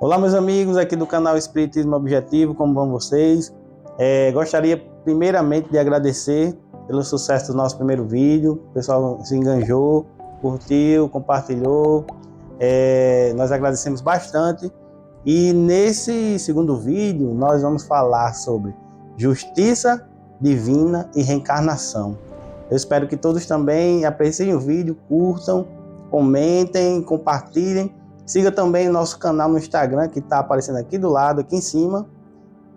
Olá, meus amigos aqui do canal Espiritismo Objetivo, como vão vocês? Gostaria primeiramente de agradecer pelo sucesso do nosso primeiro vídeo. O pessoal se enganjou, curtiu, compartilhou. Nós agradecemos bastante. E nesse segundo vídeo nós vamos falar sobre justiça divina e reencarnação. Eu espero que todos também apreciem o vídeo, curtam, comentem, compartilhem. Siga também o nosso canal no Instagram, que está aparecendo aqui do lado, aqui em cima.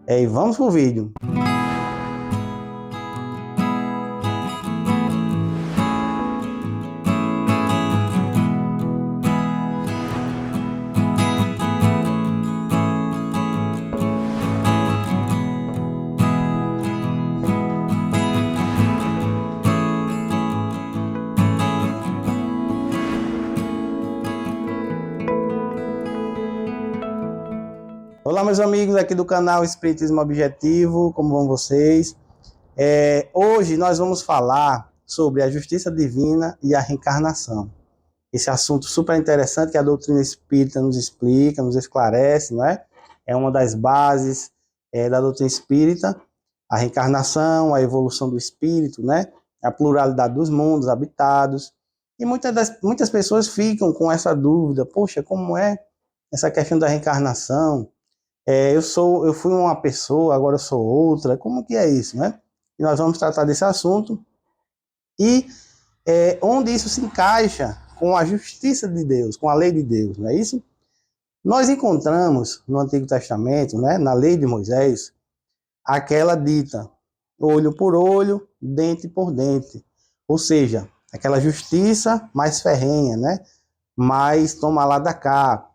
E vamos pro vídeo. Olá, meus amigos aqui do canal Espiritismo Objetivo, como vão vocês? Hoje nós vamos falar sobre a justiça divina e a reencarnação. Esse assunto super interessante que a doutrina espírita nos explica, nos esclarece, não é? É uma das bases da doutrina espírita, a reencarnação, a evolução do espírito, né? A pluralidade dos mundos habitados. E muitas pessoas ficam com essa dúvida: poxa, como é essa questão da reencarnação? Eu fui uma pessoa, agora eu sou outra, como que é isso, né? E nós vamos tratar desse assunto e onde isso se encaixa com a justiça de Deus, com a lei de Deus, não é isso? Nós encontramos no Antigo Testamento, né, na lei de Moisés, aquela dita olho por olho, dente por dente, ou seja, aquela justiça mais ferrenha, né? Mais toma lá da cá,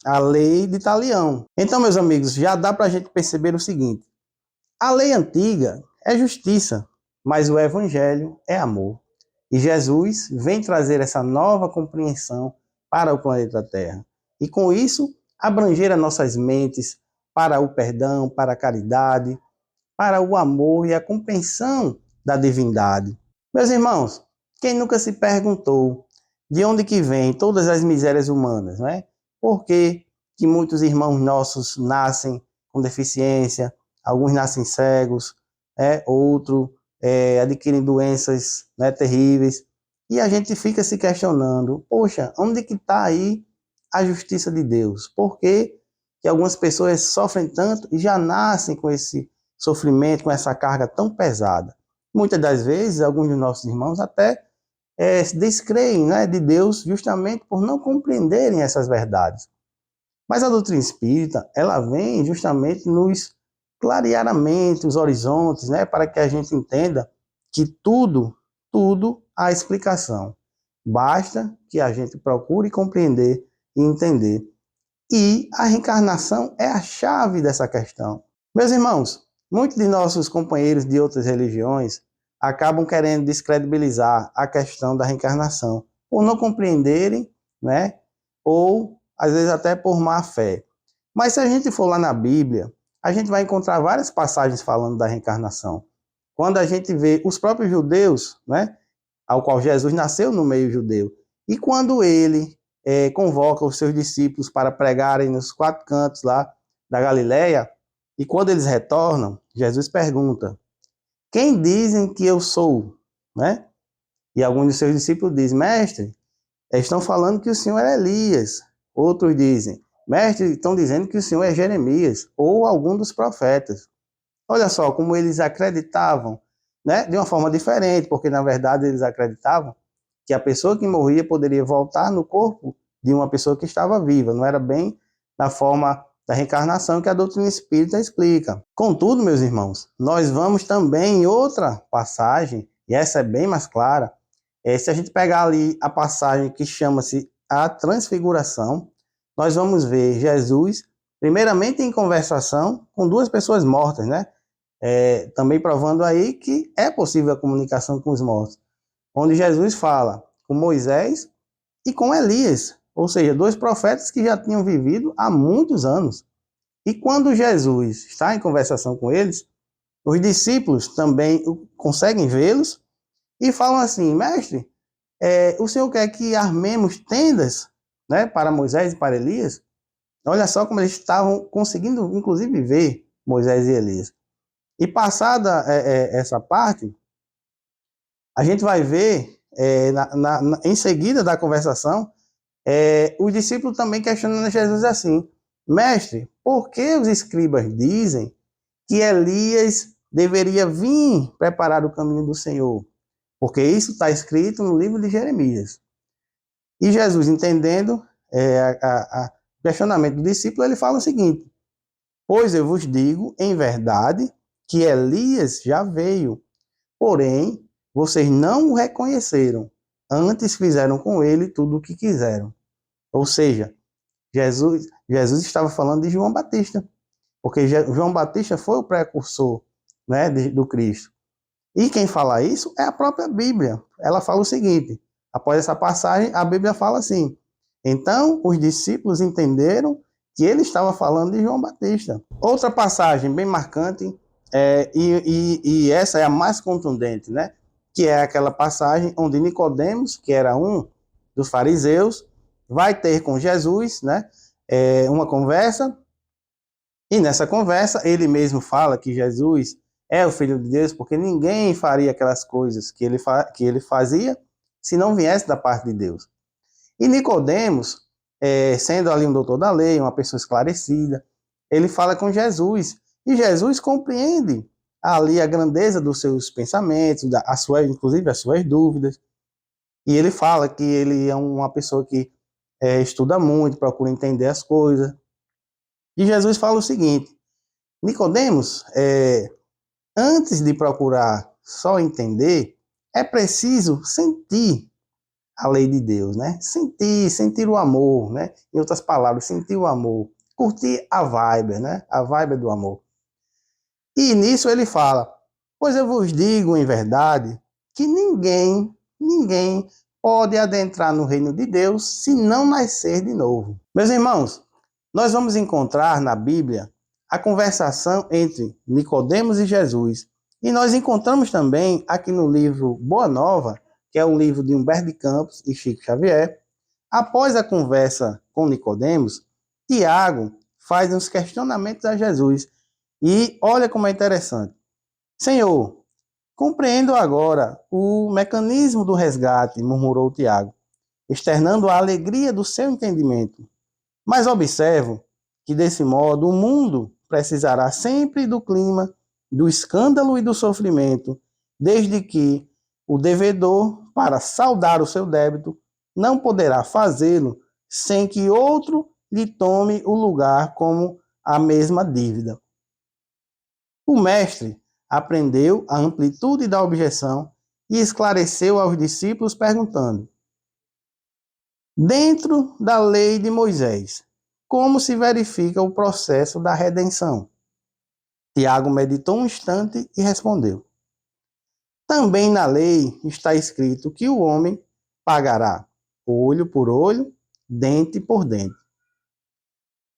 a lei de Talião. Então, meus amigos, já dá para a gente perceber o seguinte: a lei antiga é justiça, mas o evangelho é amor. E Jesus vem trazer essa nova compreensão para o planeta Terra. E com isso, abranger as nossas mentes para o perdão, para a caridade, para o amor e a compreensão da divindade. Meus irmãos, quem nunca se perguntou de onde que vêm todas as misérias humanas, não é? Por que muitos irmãos nossos nascem com deficiência, alguns nascem cegos, outros adquirem doenças, né, terríveis, e a gente fica se questionando: poxa, onde que está aí a justiça de Deus? Por que algumas pessoas sofrem tanto e já nascem com esse sofrimento, com essa carga tão pesada? Muitas das vezes, alguns dos nossos irmãos até se descreem, né, de Deus justamente por não compreenderem essas verdades. Mas a doutrina espírita, ela vem justamente nos clarear a mente, os horizontes, né, para que a gente entenda que tudo há explicação. Basta que a gente procure compreender e entender. E a reencarnação é a chave dessa questão. Meus irmãos, muitos de nossos companheiros de outras religiões acabam querendo descredibilizar a questão da reencarnação, por não compreenderem, né? Ou, às vezes, até por má fé. Mas se a gente for lá na Bíblia, a gente vai encontrar várias passagens falando da reencarnação. Quando a gente vê os próprios judeus, né? Ao qual Jesus nasceu no meio judeu, e quando ele convoca os seus discípulos para pregarem nos 4 cantos lá da Galileia, e quando eles retornam, Jesus pergunta: quem dizem que eu sou? Né? E alguns de seus discípulos dizem: mestre, estão falando que o senhor é Elias. Outros dizem: mestre, estão dizendo que o senhor é Jeremias, ou algum dos profetas. Olha só como eles acreditavam, né? De uma forma diferente, porque na verdade eles acreditavam que a pessoa que morria poderia voltar no corpo de uma pessoa que estava viva. Não era bem da forma da reencarnação que a doutrina espírita explica. Contudo, meus irmãos, nós vamos também em outra passagem, e essa é bem mais clara. Se a gente pegar ali a passagem que chama-se a Transfiguração, nós vamos ver Jesus, primeiramente em conversação com 2 pessoas mortas, né? Também provando aí que é possível a comunicação com os mortos, onde Jesus fala com Moisés e com Elias, ou seja, 2 profetas que já tinham vivido há muitos anos. E quando Jesus está em conversação com eles, os discípulos também conseguem vê-los e falam assim: mestre, o senhor quer que armemos tendas, né, para Moisés e para Elias? Olha só como eles estavam conseguindo, inclusive, ver Moisés e Elias. E passada essa parte, a gente vai ver, em seguida da conversação, os discípulos também questionando Jesus assim: Mestre, por que os escribas dizem que Elias deveria vir preparar o caminho do Senhor? Porque isso está escrito no livro de Jeremias. E Jesus, entendendo o questionamento do discípulo, ele fala o seguinte: Pois eu vos digo, em verdade, que Elias já veio, porém, vocês não o reconheceram. Antes fizeram com ele tudo o que quiseram. Ou seja, Jesus estava falando de João Batista, porque João Batista foi o precursor, né, do Cristo. E quem fala isso é a própria Bíblia. Ela fala o seguinte: após essa passagem, a Bíblia fala assim: então os discípulos entenderam que ele estava falando de João Batista. Outra passagem bem marcante, e essa é a mais contundente, né? Que é aquela passagem onde Nicodemos, que era um dos fariseus, vai ter com Jesus, né? Uma conversa, e nessa conversa ele mesmo fala que Jesus é o Filho de Deus, porque ninguém faria aquelas coisas que ele fazia se não viesse da parte de Deus. E Nicodemos, sendo ali um doutor da lei, uma pessoa esclarecida, ele fala com Jesus, e Jesus compreende ali a grandeza dos seus pensamentos, inclusive as suas dúvidas, e ele fala que ele é uma pessoa que estuda muito, procura entender as coisas. E Jesus fala o seguinte: Nicodemos, antes de procurar só entender, é preciso sentir a lei de Deus, né? Sentir o amor, né? Em outras palavras, sentir o amor, curtir a vibe, né? A vibe do amor. E nisso ele fala: pois eu vos digo em verdade que ninguém pode adentrar no reino de Deus se não nascer de novo. Meus irmãos, nós vamos encontrar na Bíblia a conversação entre Nicodemos e Jesus. E nós encontramos também aqui no livro Boa Nova, que é um livro de Humberto de Campos e Chico Xavier. Após a conversa com Nicodemos, Tiago faz uns questionamentos a Jesus. E olha como é interessante. Senhor, compreendo agora o mecanismo do resgate, murmurou Tiago, externando a alegria do seu entendimento. Mas observo que, desse modo, o mundo precisará sempre do clima, do escândalo e do sofrimento, desde que o devedor, para saldar o seu débito, não poderá fazê-lo sem que outro lhe tome o lugar como a mesma dívida. O mestre aprendeu a amplitude da objeção e esclareceu aos discípulos perguntando: dentro da lei de Moisés, como se verifica o processo da redenção? Tiago meditou um instante e respondeu: também na lei está escrito que o homem pagará olho por olho, dente por dente.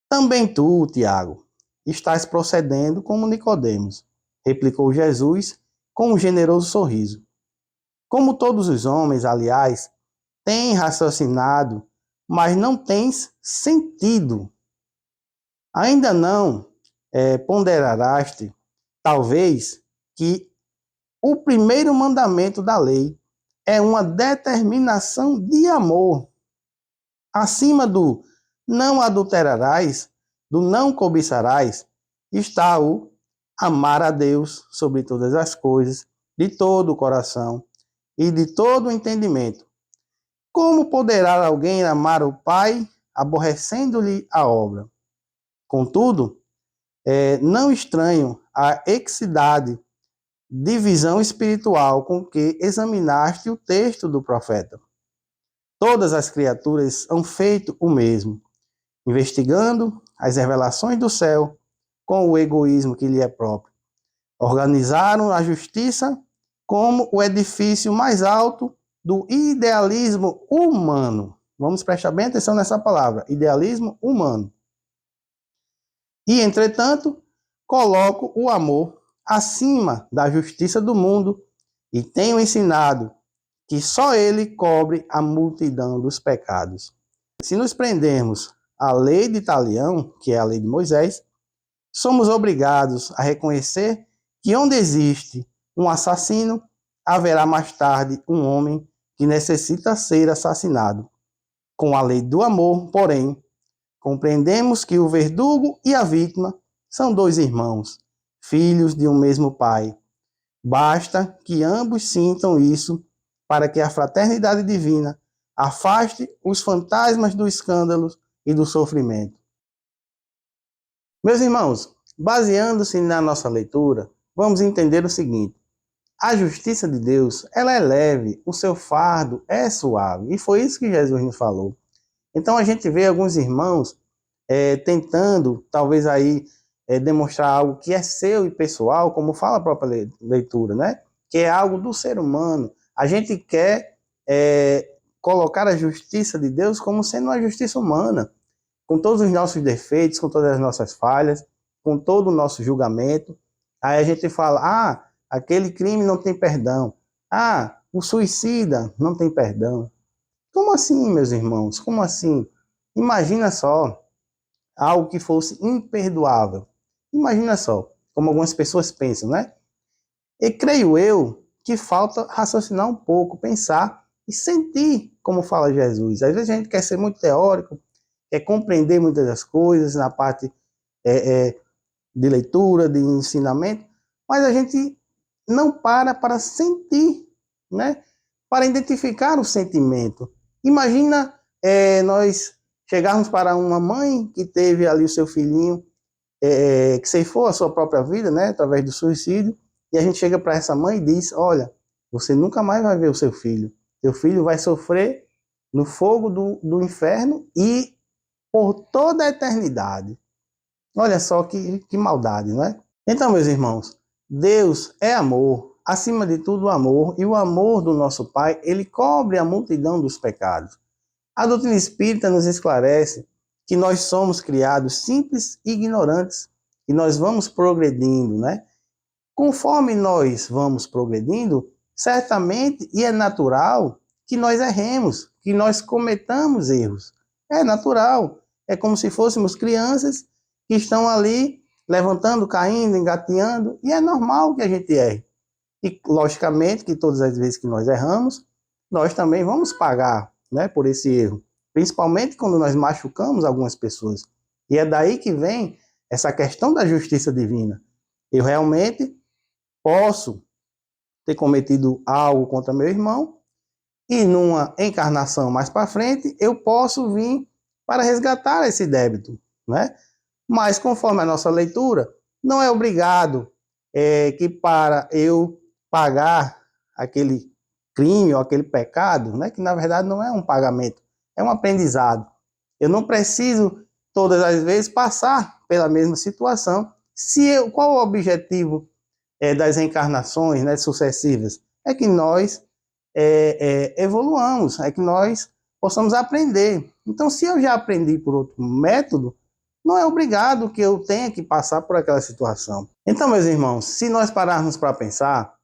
Também tu, Tiago, estás procedendo como Nicodemos, replicou Jesus com um generoso sorriso. Como todos os homens, aliás, têm raciocinado, mas não tens sentido. Ainda não ponderaraste, talvez, que o primeiro mandamento da lei é uma determinação de amor. Acima do não adulterarás, do não cobiçarás, está o amar a Deus sobre todas as coisas, de todo o coração e de todo o entendimento. Como poderá alguém amar o Pai aborrecendo-lhe a obra? Contudo, não estranho a exidade de visão espiritual com que examinaste o texto do profeta. Todas as criaturas hão feito o mesmo, investigando as revelações do céu com o egoísmo que lhe é próprio. Organizaram a justiça como o edifício mais alto do idealismo humano. Vamos prestar bem atenção nessa palavra, idealismo humano. E, entretanto, coloco o amor acima da justiça do mundo e tenho ensinado que só ele cobre a multidão dos pecados. Se nos prendermos a lei de Italião, que é a lei de Moisés, somos obrigados a reconhecer que onde existe um assassino, haverá mais tarde um homem que necessita ser assassinado. Com a lei do amor, porém, compreendemos que o verdugo e a vítima são dois irmãos, filhos de um mesmo pai. Basta que ambos sintam isso para que a fraternidade divina afaste os fantasmas do escândalo e do sofrimento. Meus irmãos, baseando-se na nossa leitura, vamos entender o seguinte: a justiça de Deus, ela é leve, o seu fardo é suave. E foi isso que Jesus nos falou. Então a gente vê alguns irmãos tentando, talvez aí, demonstrar algo que é seu e pessoal, como fala a própria leitura, né? Que é algo do ser humano. A gente quer colocar a justiça de Deus como sendo uma justiça humana, com todos os nossos defeitos, com todas as nossas falhas, com todo o nosso julgamento. Aí a gente fala, aquele crime não tem perdão. O suicida não tem perdão. Como assim, meus irmãos? Como assim? Imagina só, algo que fosse imperdoável. Imagina só, como algumas pessoas pensam, né? E creio eu que falta raciocinar um pouco, pensar e sentir, como fala Jesus. Às vezes a gente quer ser muito teórico, quer compreender muitas das coisas na parte de leitura, de ensinamento, mas a gente não para sentir, né? Para identificar o sentimento. Imagina nós chegarmos para uma mãe que teve ali o seu filhinho, que ceifou a sua própria vida, né, através do suicídio, e a gente chega para essa mãe e diz, olha, você nunca mais vai ver o seu filho vai sofrer no fogo do inferno e por toda a eternidade. Olha só que maldade, não é? Então, meus irmãos, Deus é amor, acima de tudo o amor, e o amor do nosso Pai, ele cobre a multidão dos pecados. A doutrina espírita nos esclarece que nós somos criados simples e ignorantes, e nós vamos progredindo, né? Conforme nós vamos progredindo, certamente, e é natural, que nós erremos, que nós cometamos erros. É natural. É como se fôssemos crianças que estão ali levantando, caindo, engateando, e é normal que a gente erre. E, logicamente, que todas as vezes que nós erramos, nós também vamos pagar, né, por esse erro. Principalmente quando nós machucamos algumas pessoas. E é daí que vem essa questão da justiça divina. Eu realmente posso ter cometido algo contra meu irmão e numa encarnação mais para frente eu posso vir para resgatar esse débito, né? Mas conforme a nossa leitura, não é obrigado que para eu pagar aquele crime ou aquele pecado, né, que na verdade não é um pagamento, é um aprendizado. Eu não preciso todas as vezes passar pela mesma situação. Qual o objetivo das reencarnações, né, sucessivas? É que nós evoluamos, é que nós possamos aprender. Então, se eu já aprendi por outro método, não é obrigado que eu tenha que passar por aquela situação. Então, meus irmãos, se nós pararmos para pensar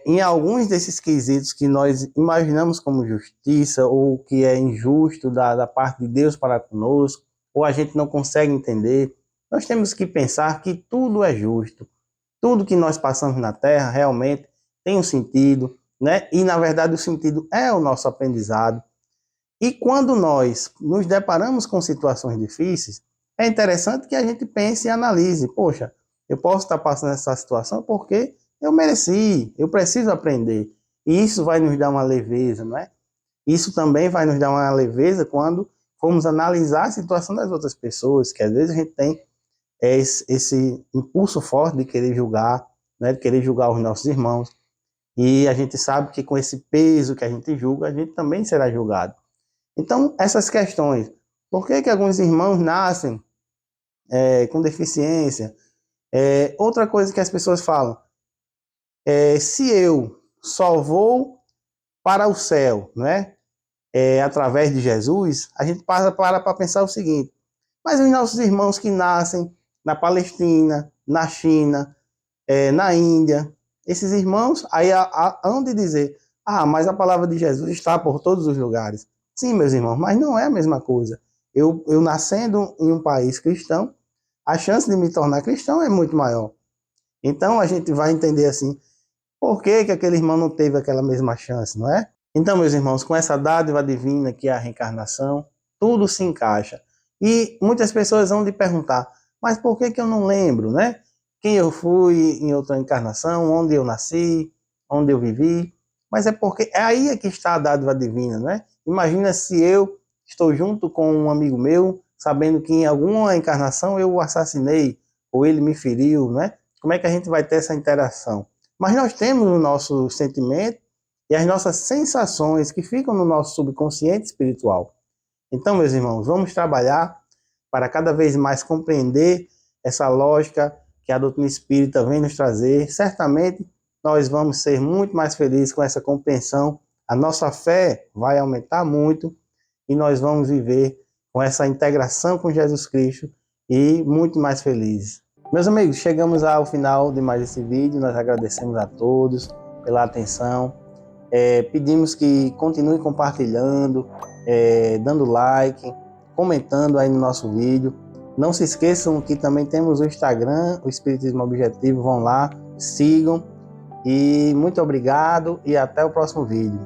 em alguns desses quesitos que nós imaginamos como justiça ou que é injusto da parte de Deus para conosco, ou a gente não consegue entender, nós temos que pensar que tudo é justo. Tudo que nós passamos na Terra realmente tem um sentido, né? E, na verdade, o sentido é o nosso aprendizado. E quando nós nos deparamos com situações difíceis, é interessante que a gente pense e analise. Poxa, eu posso estar passando essa situação porque eu mereci, eu preciso aprender. E isso vai nos dar uma leveza, não é? Isso também vai nos dar uma leveza quando formos analisar a situação das outras pessoas, que às vezes a gente tem esse impulso forte de querer julgar, né, de querer julgar os nossos irmãos. E a gente sabe que com esse peso que a gente julga, a gente também será julgado. Então, essas questões, por que alguns irmãos nascem com deficiência? Outra coisa que as pessoas falam, se eu só vou para o céu, né, através de Jesus, a gente para pensar o seguinte, mas os nossos irmãos que nascem na Palestina, na China, na Índia, esses irmãos, aí hão de dizer, mas a palavra de Jesus está por todos os lugares. Sim, meus irmãos, mas não é a mesma coisa. Eu nascendo em um país cristão, a chance de me tornar cristão é muito maior. Então a gente vai entender assim, por que que aquele irmão não teve aquela mesma chance, não é? Então, meus irmãos, com essa dádiva divina que é a reencarnação, tudo se encaixa. E muitas pessoas vão lhe perguntar, mas por que que eu não lembro, né? Quem eu fui em outra encarnação, onde eu nasci, onde eu vivi. Mas é porque é aí é que está a dádiva divina, né? Imagina se eu estou junto com um amigo meu, sabendo que em alguma encarnação eu o assassinei, ou ele me feriu, né? Como é que a gente vai ter essa interação? Mas nós temos o nosso sentimento e as nossas sensações que ficam no nosso subconsciente espiritual. Então, meus irmãos, vamos trabalhar para cada vez mais compreender essa lógica que a doutrina espírita vem nos trazer. Certamente nós vamos ser muito mais felizes com essa compreensão. A nossa fé vai aumentar muito e nós vamos viver com essa integração com Jesus Cristo e muito mais felizes. Meus amigos, chegamos ao final de mais esse vídeo. Nós agradecemos a todos pela atenção. Pedimos que continue compartilhando, dando like, comentando aí no nosso vídeo. Não se esqueçam que também temos o Instagram, o Espiritismo Objetivo. Vão lá, sigam. E muito obrigado e até o próximo vídeo.